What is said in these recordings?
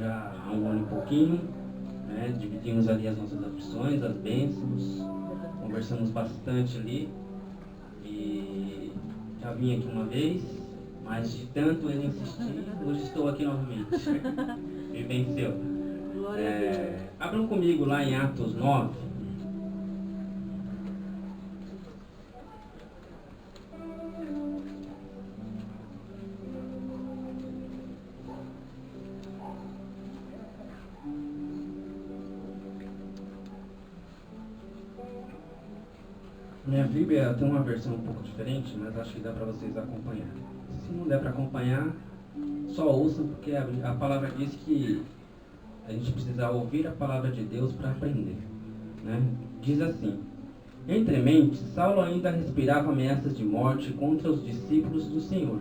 já há um ano e pouquinho, né? Dividimos ali as nossas aflições, as bênçãos, conversamos bastante ali e já vim aqui uma vez, mas de tanto ele insistir, hoje estou aqui novamente. Me venceu. Abram comigo lá em Atos 9. Minha Bíblia tem uma versão um pouco diferente, mas acho que dá para vocês acompanhar. Se não der para acompanhar, só ouçam, porque a palavra diz que a gente precisa ouvir a palavra de Deus para aprender, né? Diz assim: entre mentes, Saulo ainda respirava ameaças de morte contra os discípulos do Senhor.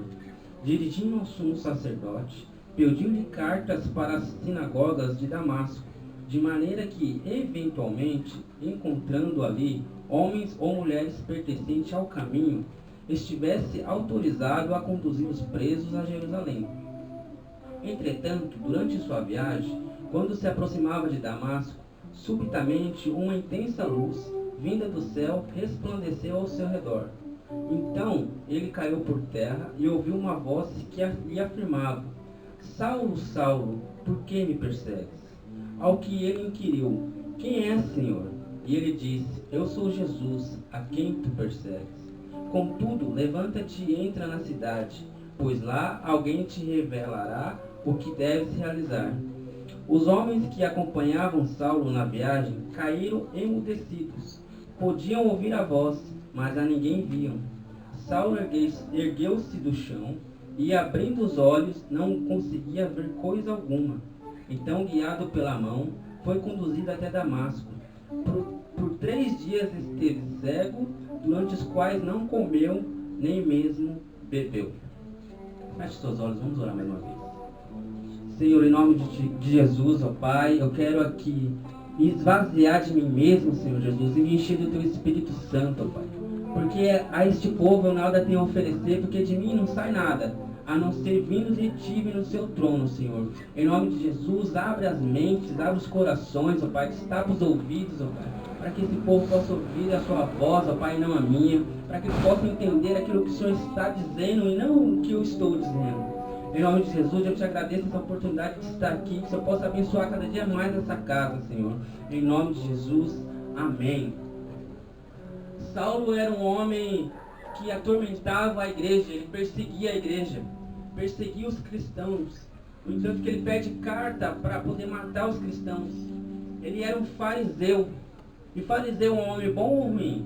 Dirigindo ao sumo sacerdote, pediu-lhe cartas para as sinagogas de Damasco, de maneira que, eventualmente, encontrando ali homens ou mulheres pertencentes ao caminho, estivesse autorizado a conduzir os presos a Jerusalém. Entretanto, durante sua viagem, quando se aproximava de Damasco, subitamente uma intensa luz, vinda do céu, resplandeceu ao seu redor. Então ele caiu por terra e ouviu uma voz que lhe afirmava: Saulo, Saulo, por que me persegues? Ao que ele inquiriu: quem és, Senhor? E ele disse: eu sou Jesus, a quem tu persegues. Contudo, levanta-te e entra na cidade, pois lá alguém te revelará o que deves realizar. Os homens que acompanhavam Saulo na viagem caíram emudecidos. Podiam ouvir a voz, mas a ninguém viam. Saulo ergueu-se do chão e, abrindo os olhos, não conseguia ver coisa alguma. Então, guiado pela mão, foi conduzido até Damasco. Por 3 dias esteve cego, durante os quais não comeu, nem mesmo bebeu. Feche seus olhos, vamos orar mais uma vez. Senhor, em nome de Jesus, ó Pai, eu quero aqui me esvaziar de mim mesmo, Senhor Jesus, e me encher do Teu Espírito Santo, ó Pai. Porque a este povo eu nada tenho a oferecer, porque de mim não sai nada, a não ser vindo de Ti e no Seu trono, Senhor. Em nome de Jesus, abre as mentes, abre os corações, ó Pai, destapa os ouvidos, ó Pai, para que esse povo possa ouvir a Sua voz, ó Pai, e não a minha, para que eles possam entender aquilo que o Senhor está dizendo e não o que eu estou dizendo. Em nome de Jesus, eu te agradeço essa oportunidade de estar aqui, que o Senhor possa abençoar cada dia mais essa casa, Senhor. Em nome de Jesus, amém. Saulo era um homem que atormentava a igreja, ele perseguia a igreja, perseguia os cristãos. No entanto, que ele pede carta para poder matar os cristãos. Ele era um fariseu. E fariseu é um homem bom ou ruim?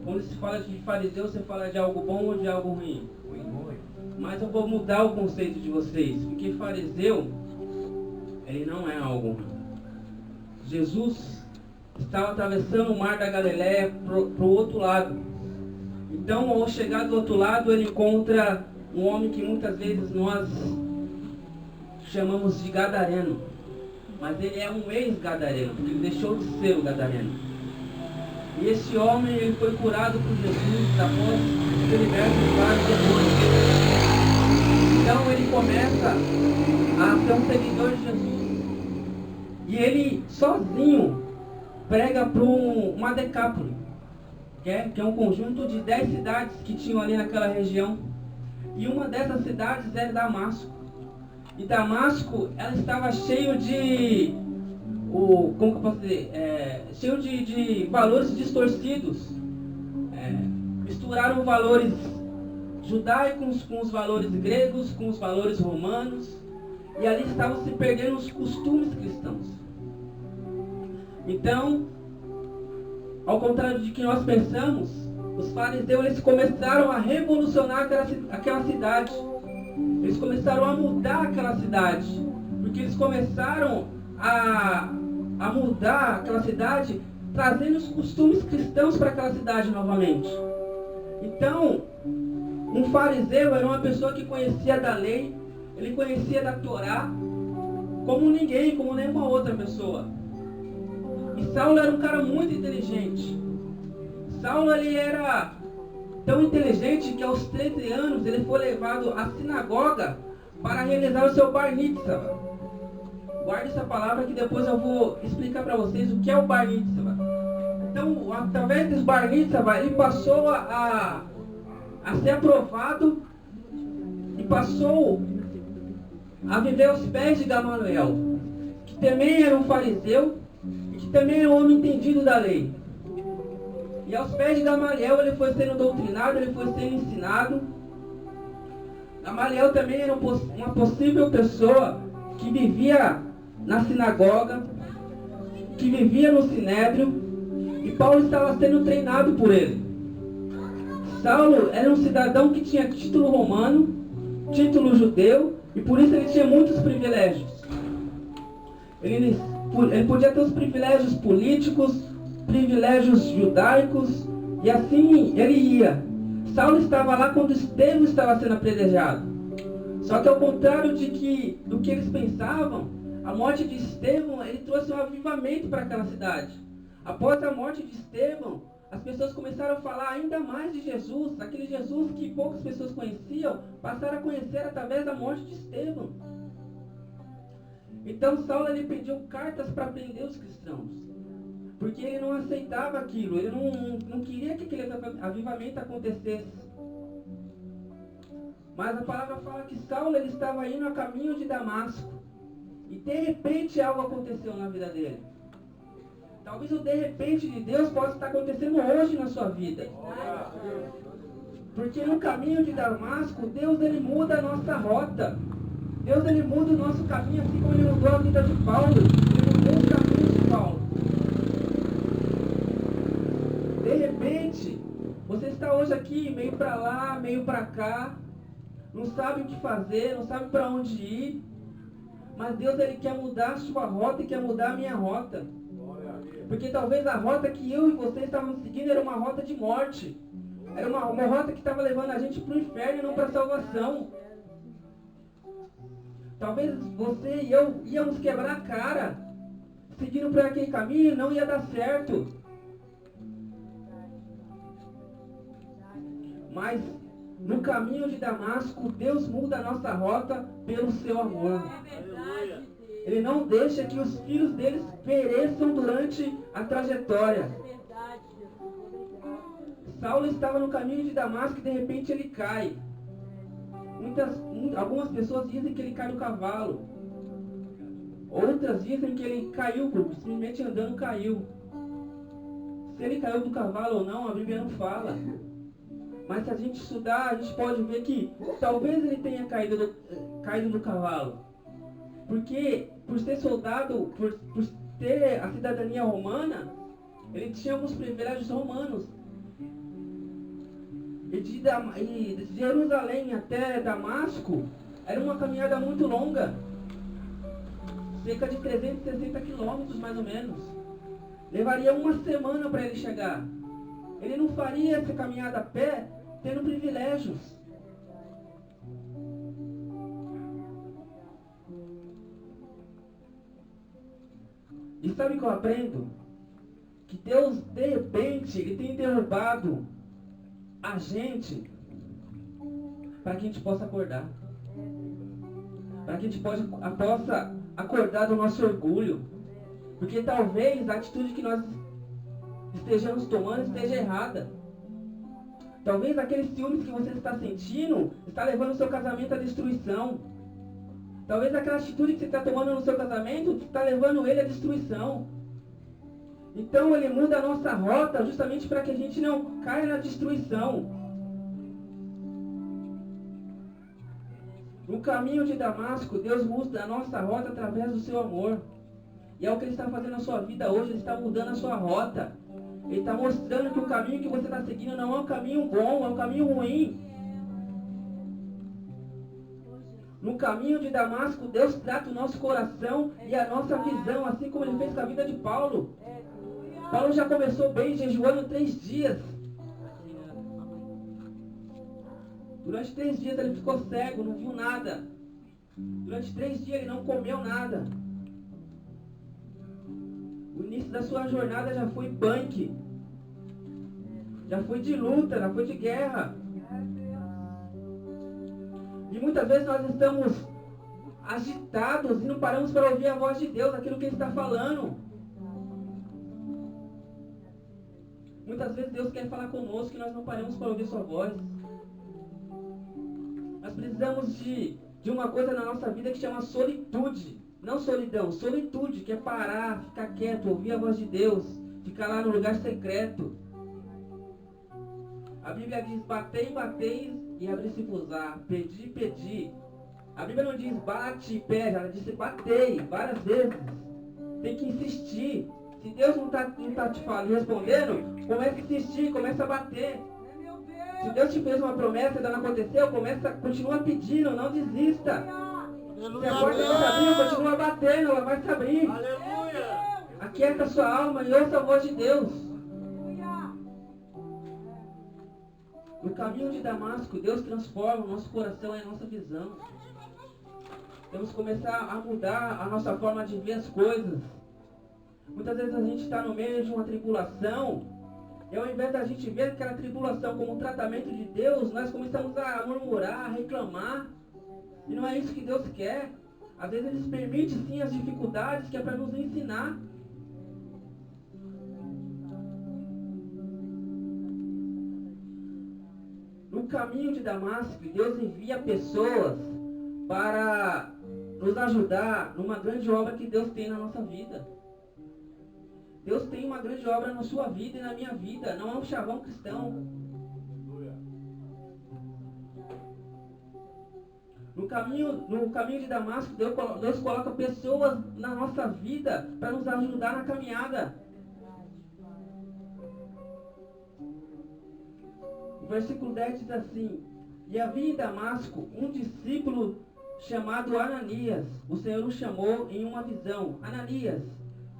Quando se fala de fariseu, você fala de algo bom ou de algo ruim? Mas eu vou mudar o conceito de vocês, porque fariseu, ele não é algo ruim. Jesus estava atravessando o mar da Galileia para o outro lado. Então, ao chegar do outro lado, ele encontra um homem que muitas vezes nós chamamos de gadareno. Mas ele é um ex-gadareno, porque ele deixou de ser o gadareno. E esse homem, ele foi curado por Jesus após ser liberto de vários demônios. Então ele começa a ser um seguidor de Jesus. E ele sozinho prega para uma decápole, que é um conjunto de 10 cidades que tinham ali naquela região. E uma dessas cidades era Damasco. E Damasco, ela estava cheio de... como que eu posso dizer? Cheio de valores distorcidos. Misturaram valores judaicos com os valores gregos, com os valores romanos, e ali estavam se perdendo os costumes cristãos. Então, ao contrário de que nós pensamos, os fariseus eles começaram a revolucionar aquela cidade. Eles começaram a mudar aquela cidade, porque eles começaram a mudar aquela cidade, trazendo os costumes cristãos para aquela cidade novamente. Então, um fariseu era uma pessoa que conhecia da lei, ele conhecia da Torá, como ninguém, como nenhuma outra pessoa. E Saulo era um cara muito inteligente. Saulo ele era tão inteligente que aos 13 anos ele foi levado à sinagoga para realizar o seu bar mitzvah. Guarde essa palavra que depois eu vou explicar para vocês o que é o Bar Mitzvah. Então, através dos Bar Mitzvah, ele passou a ser aprovado e passou a viver aos pés de Gamaliel, que também era um fariseu e que também era um homem entendido da lei. E aos pés de Gamaliel ele foi sendo doutrinado, ele foi sendo ensinado. Gamaliel também era uma possível pessoa que vivia na sinagoga, que vivia no sinédrio, e Paulo estava sendo treinado por ele. Saulo era um cidadão que tinha título romano, título judeu, e por isso ele tinha muitos privilégios. Ele podia ter os privilégios políticos, privilégios judaicos, e assim ele ia. Saulo estava lá quando Estevão estava sendo apedrejado. Só que ao contrário do que eles pensavam, a morte de Estevão, ele trouxe um avivamento para aquela cidade. Após a morte de Estevão, as pessoas começaram a falar ainda mais de Jesus, aquele Jesus que poucas pessoas conheciam, passaram a conhecer através da morte de Estevão. Então Saulo ele pediu cartas para prender os cristãos, porque ele não aceitava aquilo, ele não queria que aquele avivamento acontecesse. Mas a palavra fala que Saulo ele estava indo a caminho de Damasco, e de repente algo aconteceu na vida dele. Talvez o de repente de Deus possa estar acontecendo hoje na sua vida. Porque no caminho de Damasco, Deus ele muda a nossa rota. Deus ele muda o nosso caminho, assim como ele mudou a vida de Paulo. Ele mudou os caminhos de Paulo. De repente, você está hoje aqui, meio para lá, meio para cá, não sabe o que fazer, não sabe para onde ir. Mas Deus ele quer mudar a sua rota e quer mudar a minha rota. Porque talvez a rota que eu e você estávamos seguindo era uma rota de morte. Era uma rota que estava levando a gente para o inferno e não para a salvação. Talvez você e eu íamos quebrar a cara, seguindo por aquele caminho, não ia dar certo. Mas no caminho de Damasco, Deus muda a nossa rota pelo seu amor. Ele não deixa que os filhos deles pereçam durante a trajetória. Saulo estava no caminho de Damasco e de repente ele cai. Algumas pessoas dizem que ele cai do cavalo. Outras dizem que ele caiu, simplesmente andando caiu. Se ele caiu do cavalo ou não, a Bíblia não fala. Mas se a gente estudar, a gente pode ver que talvez ele tenha caído do cavalo. Porque por ser soldado, por ter a cidadania romana, ele tinha alguns privilégios romanos. E de Jerusalém até Damasco era uma caminhada muito longa. Cerca de 360 quilômetros mais ou menos. Levaria uma semana para ele chegar. Ele não faria essa caminhada a pé tendo privilégios. E sabe o que eu aprendo? Que Deus, de repente, Ele tem derrubado a gente para que a gente possa acordar. Para que a gente possa acordar do nosso orgulho. Porque talvez a atitude que nós estejamos tomando esteja errada. Talvez aquele ciúmes que você está sentindo está levando o seu casamento à destruição. Talvez aquela atitude que você está tomando no seu casamento está levando ele à destruição. Então ele muda a nossa rota justamente para que a gente não caia na destruição. No caminho de Damasco, Deus muda a nossa rota através do seu amor. E é o que Ele está fazendo na sua vida hoje, Ele está mudando a sua rota. Ele está mostrando que o caminho que você está seguindo não é um caminho bom, é um caminho ruim. No caminho de Damasco, Deus trata o nosso coração e a nossa visão, assim como Ele fez com a vida de Paulo. Paulo já começou bem, jejuando 3 dias. Durante 3 dias ele ficou cego, não viu nada. Durante 3 dias ele não comeu nada. O início da sua jornada já foi punk. Já foi de luta, já foi de guerra. E muitas vezes nós estamos agitados e não paramos para ouvir a voz de Deus, aquilo que Ele está falando. Muitas vezes Deus quer falar conosco e nós não paramos para ouvir sua voz. Nós precisamos de uma coisa na nossa vida que chama solitude. Não solidão, solitude, que é parar, ficar quieto, ouvir a voz de Deus, ficar lá no lugar secreto. A Bíblia diz, batei, bateis e abri-se-vos-á, pedi, pedi. A Bíblia não diz bate e pede, ela diz batei várias vezes. Tem que insistir. Se Deus não está te respondendo, comece a insistir, comece a bater. Se Deus te fez uma promessa e ainda não aconteceu, continua pedindo, não desista. Se a porta não se abriu, continua batendo, ela vai se abrir. Aleluia! Aquieta a sua alma e ouça a voz de Deus. No caminho de Damasco, Deus transforma o nosso coração e a nossa visão. Temos que começar a mudar a nossa forma de ver as coisas. Muitas vezes a gente está no meio de uma tribulação, e ao invés da gente ver aquela tribulação como um tratamento de Deus, nós começamos a murmurar, a reclamar. E não é isso que Deus quer. Às vezes Ele permite sim as dificuldades, que é para nos ensinar. No caminho de Damasco, Deus envia pessoas para nos ajudar numa grande obra que Deus tem na nossa vida. Deus tem uma grande obra na sua vida e na minha vida. Não é um chavão cristão. No caminho de Damasco, Deus coloca pessoas na nossa vida para nos ajudar na caminhada. O versículo 10 diz assim: E havia em Damasco um discípulo chamado Ananias. O Senhor o chamou em uma visão: Ananias.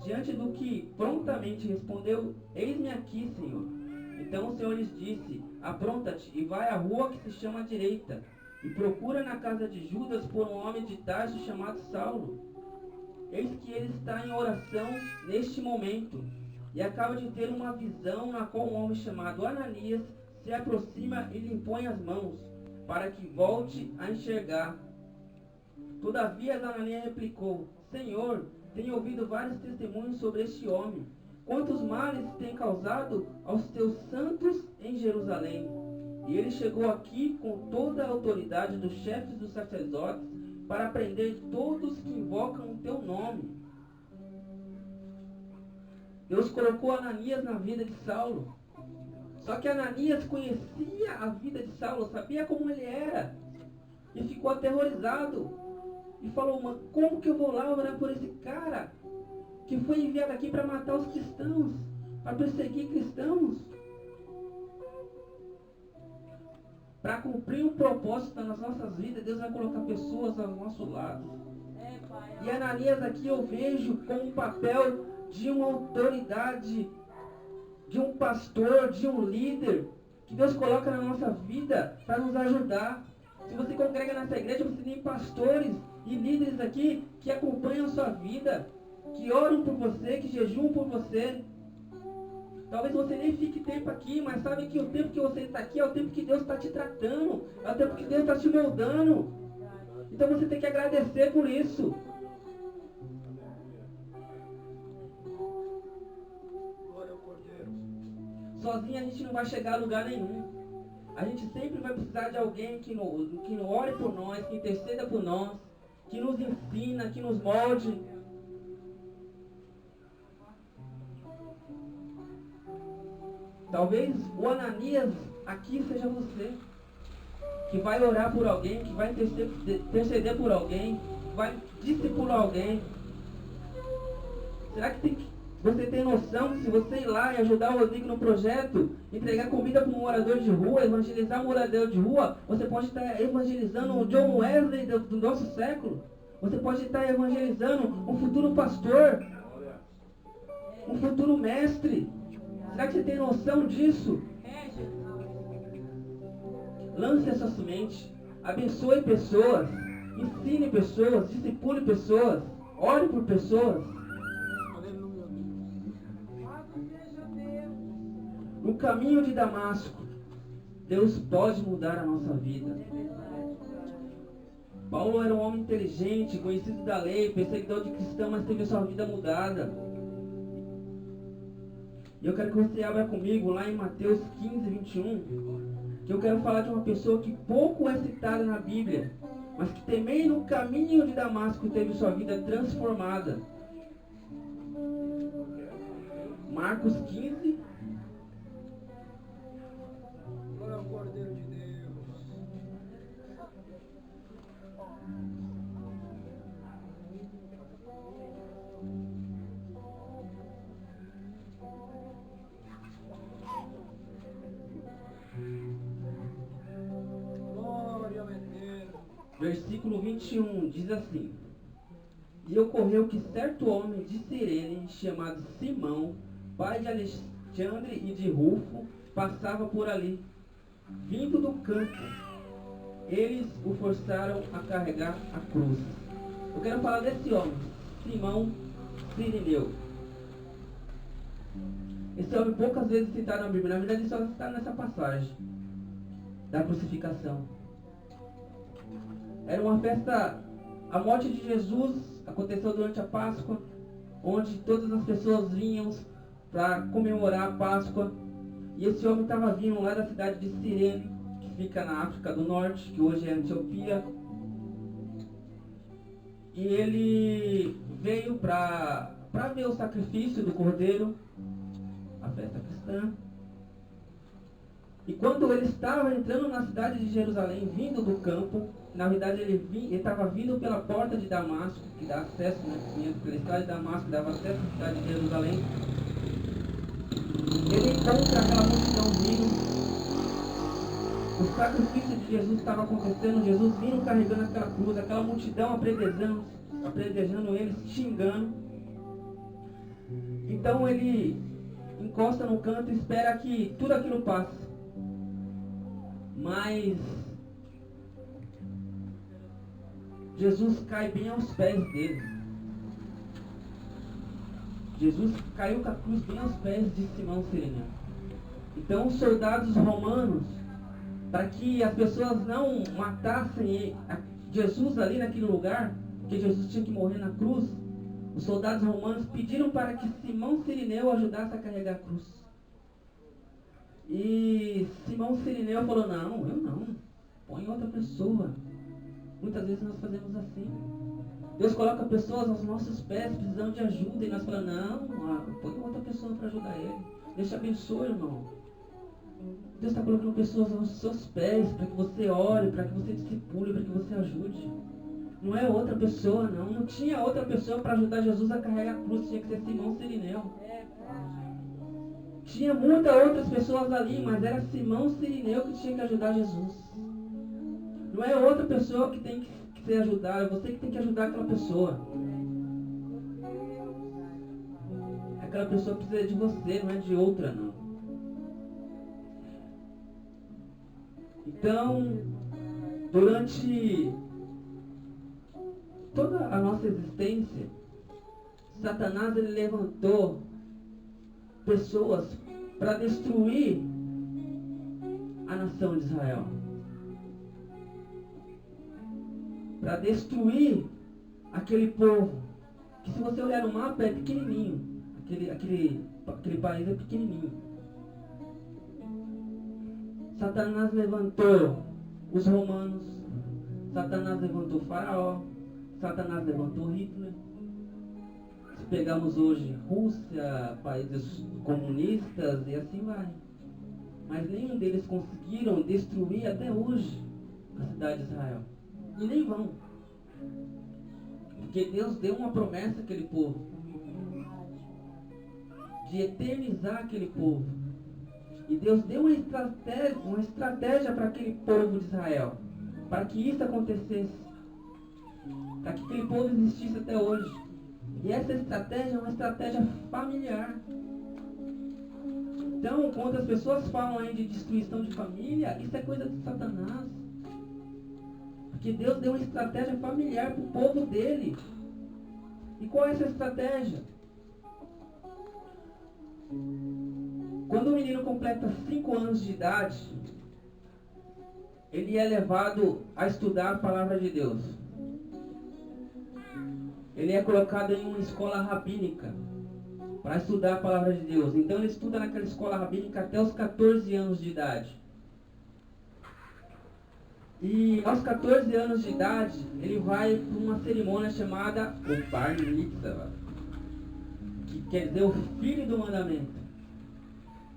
Diante do que prontamente respondeu: Eis-me aqui, Senhor. Então o Senhor lhes disse: Apronta-te e vai à rua que se chama Direita, e procura na casa de Judas por um homem de Tarso chamado Saulo. Eis que ele está em oração neste momento, e acaba de ter uma visão na qual um homem chamado Ananias se aproxima e lhe impõe as mãos, para que volte a enxergar. Todavia Ananias replicou: Senhor, tenho ouvido vários testemunhos sobre este homem, quantos males tem causado aos teus santos em Jerusalém. E ele chegou aqui com toda a autoridade dos chefes dos sacerdotes, para prender todos que invocam o teu nome. Deus colocou Ananias na vida de Saulo. Só que Ananias conhecia a vida de Saulo, sabia como ele era, e ficou aterrorizado. E falou: mas como que eu vou lá orar por esse cara que foi enviado aqui para matar os cristãos, para perseguir cristãos? Para cumprir um propósito nas nossas vidas, Deus vai colocar pessoas ao nosso lado. E Ananias aqui eu vejo como um papel de uma autoridade, de um pastor, de um líder, que Deus coloca na nossa vida para nos ajudar. Se você congrega nessa igreja, você tem pastores e líderes aqui que acompanham a sua vida, que oram por você, que jejuam por você. Talvez você nem fique tempo aqui, mas sabe que o tempo que você está aqui é o tempo que Deus está te tratando, é o tempo que Deus está te moldando. Então você tem que agradecer por isso. Sozinho a gente não vai chegar a lugar nenhum. A gente sempre vai precisar de alguém que não ore por nós, que interceda por nós, que nos ensina, que nos molde. Talvez o Ananias aqui seja você, que vai orar por alguém, que vai interceder por alguém, que vai discipular alguém. Será que você tem noção que se você ir lá e ajudar o Rodrigo no projeto, entregar comida para um morador de rua, evangelizar um morador de rua, você pode estar evangelizando o John Wesley do nosso século? Você pode estar evangelizando um futuro pastor, um futuro mestre. Será que você tem noção disso? Lance essa semente, abençoe pessoas, ensine pessoas, discipule pessoas, ore por pessoas. No caminho de Damasco, Deus pode mudar a nossa vida. Paulo era um homem inteligente, conhecido da lei, perseguidor de cristão, mas teve sua vida mudada. E eu quero que você abra comigo lá em Mateus 15, 21, que eu quero falar de uma pessoa que pouco é citada na Bíblia, mas que também no caminho de Damasco teve sua vida transformada. Marcos 15. Glória ao Cordeiro de Deus. Glória ao Eterno. Versículo 21 diz assim: E ocorreu que certo homem de Cirene, chamado Simão, pai de Alexandre e de Rufo, passava por ali, vindo do campo. Eles o forçaram a carregar a cruz. Eu quero falar desse homem, Simão Cireneu. Esse homem poucas vezes citado na Bíblia, na verdade ele só está nessa passagem da crucificação. Era uma festa, a morte de Jesus aconteceu durante a Páscoa, onde todas as pessoas vinham para comemorar a Páscoa. E esse homem estava vindo lá da cidade de Cirene, que fica na África do Norte, que hoje é a Etiópia. E ele veio para ver o sacrifício do Cordeiro, a festa cristã. E quando ele estava entrando na cidade de Jerusalém, vindo do campo, na verdade ele estava vindo pela porta de Damasco, que dá acesso, né, pela estrada de Damasco, que dava acesso à cidade de Jerusalém. Ele encontra aquela multidão vindo. O sacrifício de Jesus estava acontecendo, Jesus vindo carregando aquela cruz, aquela multidão apredejando ele, xingando. Então ele encosta no canto e espera que tudo aquilo passe. Mas Jesus cai bem aos pés dele. Jesus caiu com a cruz bem aos pés de Simão Cireneu. Então os soldados romanos, para que as pessoas não matassem Jesus ali naquele lugar, porque Jesus tinha que morrer na cruz, os soldados romanos pediram para que Simão Cireneu ajudasse a carregar a cruz. E Simão Cireneu falou: não, eu não, põe outra pessoa. Muitas vezes nós fazemos assim. Deus coloca pessoas aos nossos pés precisando de ajuda e nós falamos: não, põe outra pessoa para ajudar ele. Deus te abençoe, irmão. Deus está colocando pessoas aos seus pés para que você ore, para que você discipule, para que você ajude. Não é outra pessoa, não. Não tinha outra pessoa para ajudar Jesus a carregar a cruz, tinha que ser Simão Cireneu. Tinha muitas outras pessoas ali, mas era Simão Cireneu que tinha que ajudar Jesus. Não é outra pessoa que tem que ser ajudada, é você que tem que ajudar aquela pessoa. Aquela pessoa precisa de você, não é de outra, não. Então, durante toda a nossa existência, Satanás ele levantou pessoas para destruir a nação de Israel, para destruir aquele povo, que se você olhar no mapa é pequenininho, aquele país é pequenininho. Satanás levantou os romanos, Satanás levantou o faraó, Satanás levantou Hitler. Se pegamos hoje Rússia, países comunistas e assim vai. Mas nenhum deles conseguiram destruir até hoje a cidade de Israel. E nem vão. Porque Deus deu uma promessa àquele povo. De eternizar aquele povo. E Deus deu uma estratégia para aquele povo de Israel. Para que isso acontecesse. Para que aquele povo existisse até hoje. E essa estratégia é uma estratégia familiar. Então, quando as pessoas falam aí de destruição de família, isso é coisa de Satanás. Porque Deus deu uma estratégia familiar para o povo dele. E qual é essa estratégia? Quando o menino completa 5 anos de idade, ele é levado a estudar a palavra de Deus. Ele é colocado em uma escola rabínica para estudar a palavra de Deus. Então ele estuda naquela escola rabínica até os 14 anos de idade. E aos 14 anos de idade, ele vai para uma cerimônia chamada o Bar Mitzvah, que quer dizer o filho do mandamento.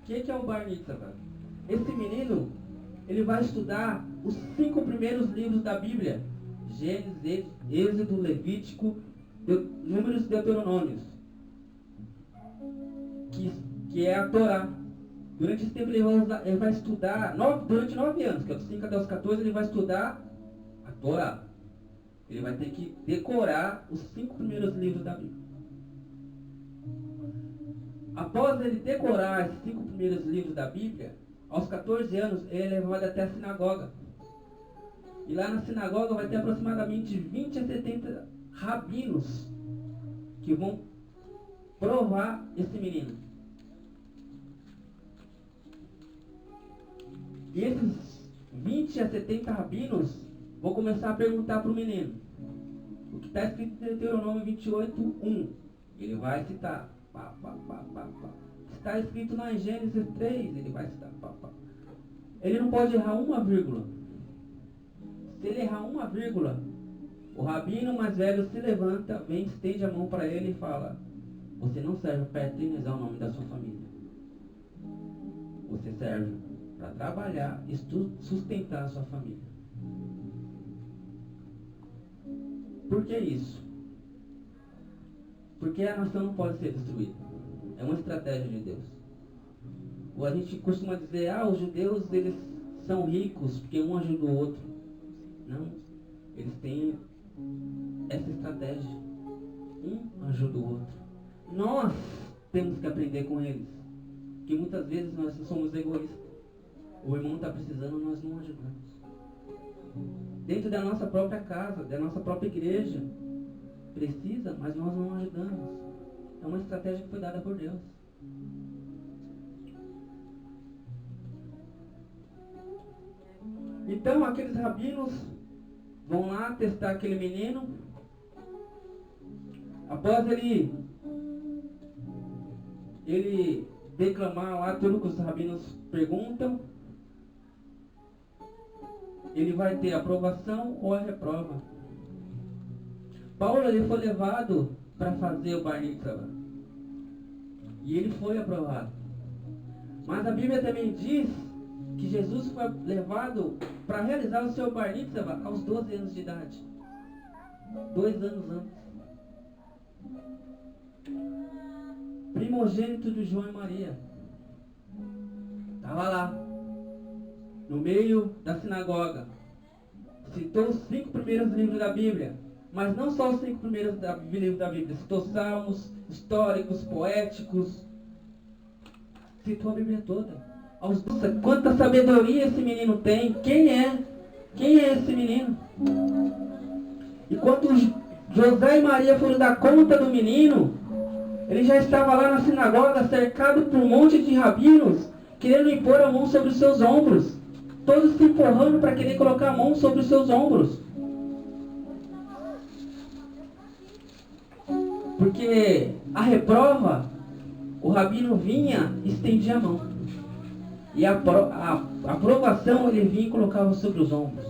O que é o Bar Mitzvah? Esse menino, ele vai estudar os 5 primeiros livros da Bíblia: Gênesis, Êxodo, Levítico, Números e Deuteronômios, que é a Torá. Durante esse tempo ele vai estudar, durante 9 anos, que é dos 5 até os 14, ele vai estudar a Torá. Ele vai ter que decorar os 5 primeiros livros da Bíblia. Após ele decorar esses 5 primeiros livros da Bíblia, aos 14 anos, ele é levado até a sinagoga. E lá na sinagoga vai ter aproximadamente 20 a 70 rabinos que vão provar esse menino. E esses 20 a 70 rabinos vão começar a perguntar para o menino o que está escrito em Deuteronômio 28:1. Ele vai citar. Está escrito lá em Gênesis 3, ele vai citar. Ele não pode errar uma vírgula. Se ele errar uma vírgula, o rabino mais velho se levanta, vem, estende a mão para ele e fala: você não serve para eternizar o nome da sua família. Você serve para trabalhar e sustentar a sua família. Por que isso? Porque a nação não pode ser destruída. É uma estratégia de Deus. Ou a gente costuma dizer: os judeus eles são ricos porque um ajuda o outro. Não, eles têm essa estratégia. Um ajuda o outro. Nós temos que aprender com eles. Porque muitas vezes nós somos egoístas. O irmão está precisando, nós não ajudamos. Dentro da nossa própria casa, da nossa própria igreja, precisa, mas nós não ajudamos. É uma estratégia que foi dada por Deus. Então aqueles rabinos vão lá testar aquele menino. Após ele declamar lá tudo que os rabinos perguntam, ele vai ter aprovação ou a reprova. Paulo ele foi levado para fazer o Bar Mitzvah. E ele foi aprovado. Mas a Bíblia também diz que Jesus foi levado para realizar o seu Bar Mitzvah aos 12 anos de idade. 2 anos antes. Primogênito de João e Maria. Estava lá, no meio da sinagoga. Citou os 5 primeiros livros da Bíblia. Mas não só os 5 primeiros livros da Bíblia. Citou salmos, históricos, poéticos. Citou a Bíblia toda. Quanta sabedoria esse menino tem. Quem é esse menino? E quando José e Maria foram dar conta do menino, ele já estava lá na sinagoga, cercado por um monte de rabinos, querendo impor a mão sobre os seus ombros. Todos se empurrando para querer colocar a mão sobre os seus ombros. Porque a reprova, o rabino vinha e estendia a mão. E a aprovação ele vinha e colocava sobre os ombros.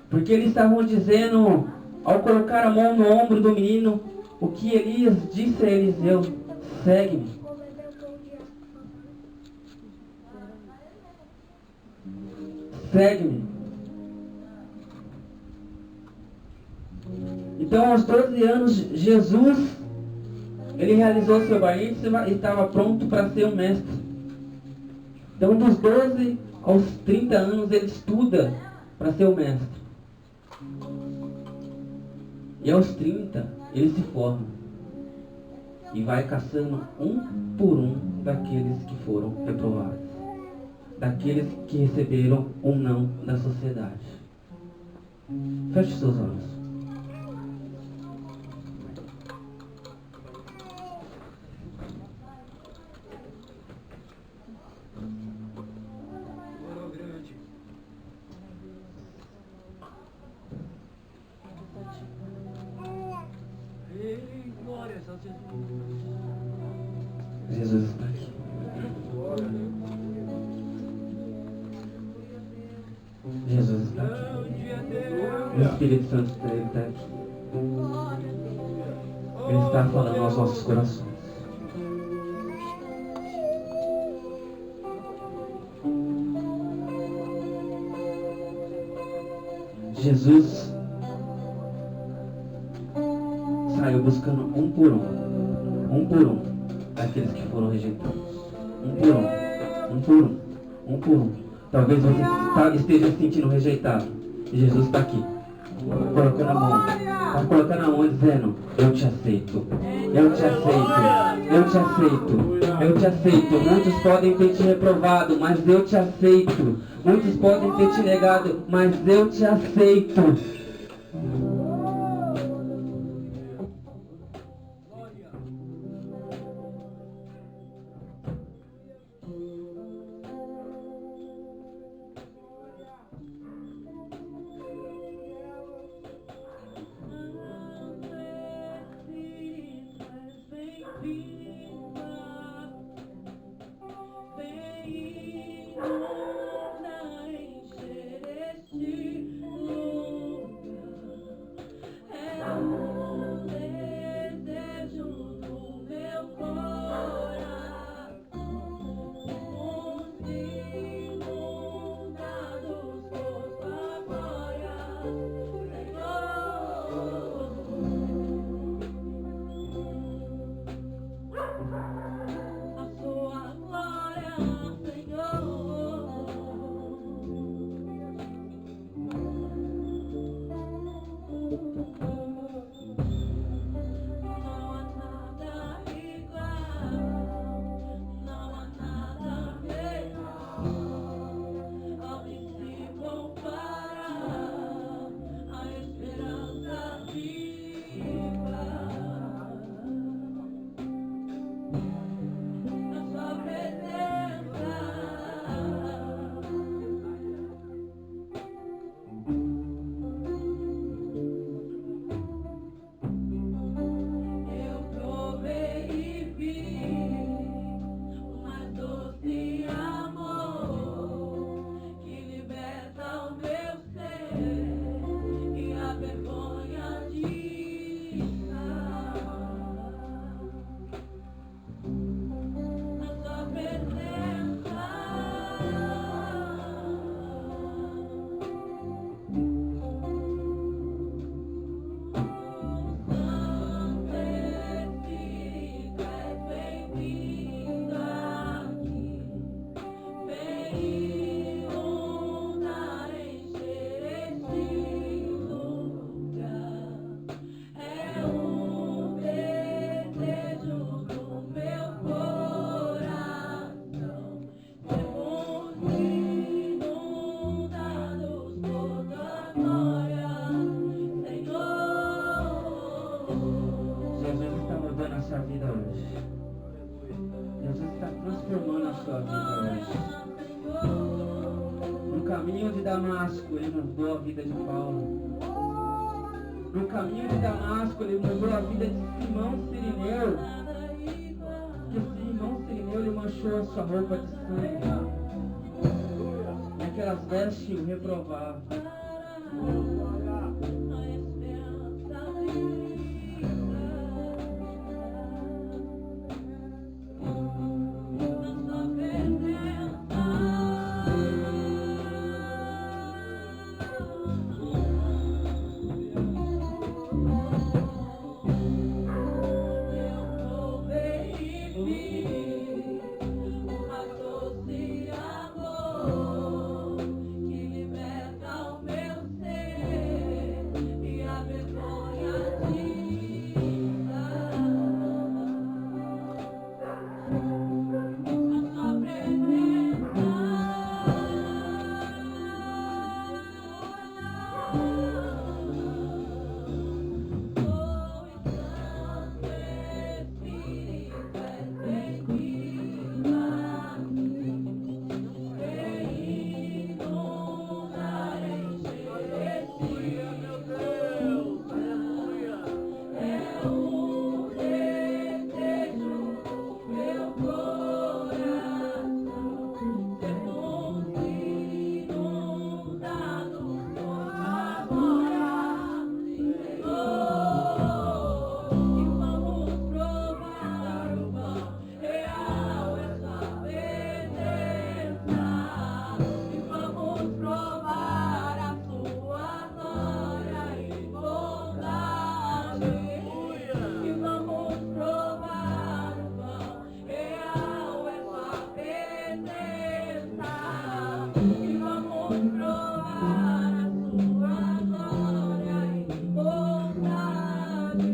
Porque eles estavam dizendo, ao colocar a mão no ombro do menino, o que Elias disse a Eliseu: segue-me. Segue-me. Então, aos 12 anos, Jesus, ele realizou seu Bar Mitzvah e estava pronto para ser um mestre. Então, dos 12 aos 30 anos, ele estuda para ser o mestre. E aos 30, ele se forma. E vai caçando um por um daqueles que foram reprovados. Daqueles que receberam um não da sociedade. Feche seus olhos. Jesus está aqui. O Espírito Santo está aqui. Ele está falando aos nossos corações. Jesus saiu buscando um por um, aqueles que foram rejeitados. Um por um. Talvez você esteja se sentindo rejeitado. E Jesus está aqui, colocando a mão. Está colocando a mão dizendo: eu te aceito. Eu te aceito. Eu te aceito. Eu te aceito. Muitos podem ter te reprovado, mas eu te aceito. Muitos podem ter te negado, mas eu te aceito. No caminho de Damasco, ele mudou a vida de Paulo. No caminho de Damasco, ele mudou a vida de Simão Sirineu. Porque Simão Sirineu, ele manchou a sua roupa de sangue. E aquelas vestes o reprovavam. e vamos provar a sua glória e bondade.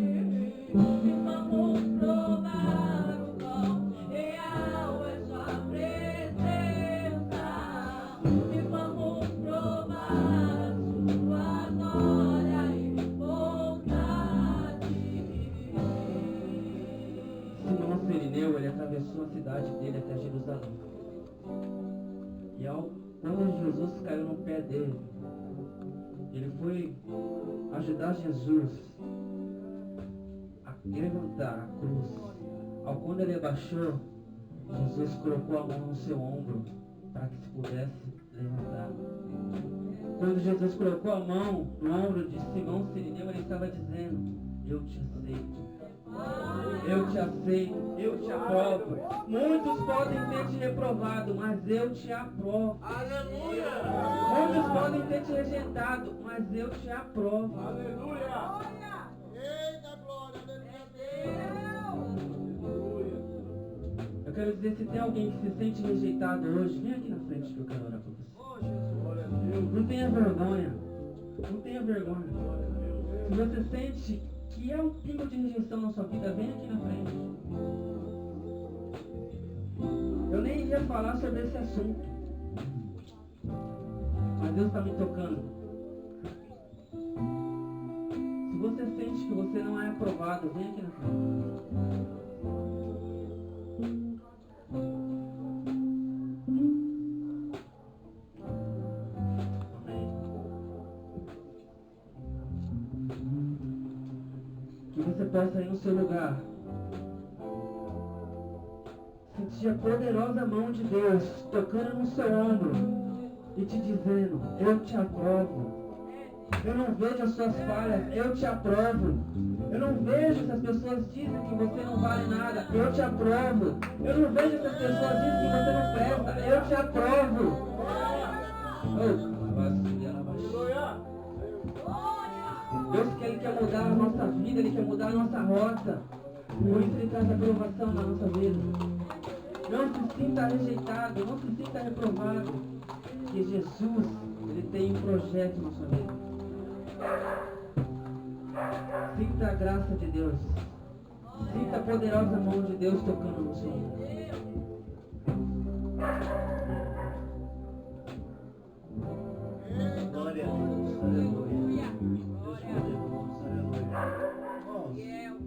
E vamos provar o quão real é sua presença. E vamos provar a sua glória e bondade. Simão Sirineu, ele atravessou a cidade dele até Jerusalém. E quando Jesus caiu no pé dele, ele foi ajudar Jesus a levantar a cruz. Quando ele abaixou, Jesus colocou a mão no seu ombro para que se pudesse levantar. Quando Jesus colocou a mão no ombro de Simão Sirineu, ele estava dizendo: eu te aceito. Eu te aceito, eu te aprovo. Muitos podem ter te reprovado, mas eu te aprovo. Aleluia! Muitos podem ter te rejeitado, mas eu te aprovo. Aleluia! Eita glória, aleluia! Eu quero dizer, se tem alguém que se sente rejeitado hoje, vem aqui na frente que eu quero orar por você. Não tenha vergonha. Não tenha vergonha. Se você sente que é um pingo de rejeição na sua vida, vem aqui na frente. Eu nem iria falar sobre esse assunto, mas Deus está me tocando. Se você sente que você não é aprovado, vem aqui na frente. Que você possa ir no seu lugar, sentir a poderosa mão de Deus tocando no seu ombro e te dizendo: eu te aprovo. Eu não vejo as suas falhas, eu te aprovo. Eu não vejo se as pessoas dizem que você não vale nada, eu te aprovo. Eu não vejo se as pessoas dizem que você não presta, eu te aprovo. Deus quer, Ele quer mudar a nossa vida, Ele quer mudar a nossa rota. Por isso Ele traz aprovação na nossa vida. Não se sinta rejeitado, não se sinta reprovado. Porque Jesus, Ele tem um projeto na sua vida. Sinta a graça de Deus. Sinta a poderosa mão de Deus tocando no seu ombro. Glória a Deus, aleluia. Deus poderoso, aleluia. Irmãos,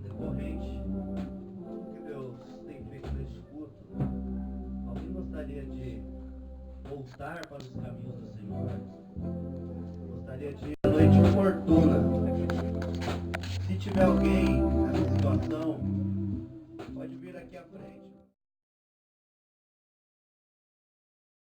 decorrente do que Deus tem feito neste culto, alguém gostaria de voltar para os caminhos do Senhor? Gostaria de ir à noite oportuna? Se tiver alguém nessa situação, pode vir aqui à frente.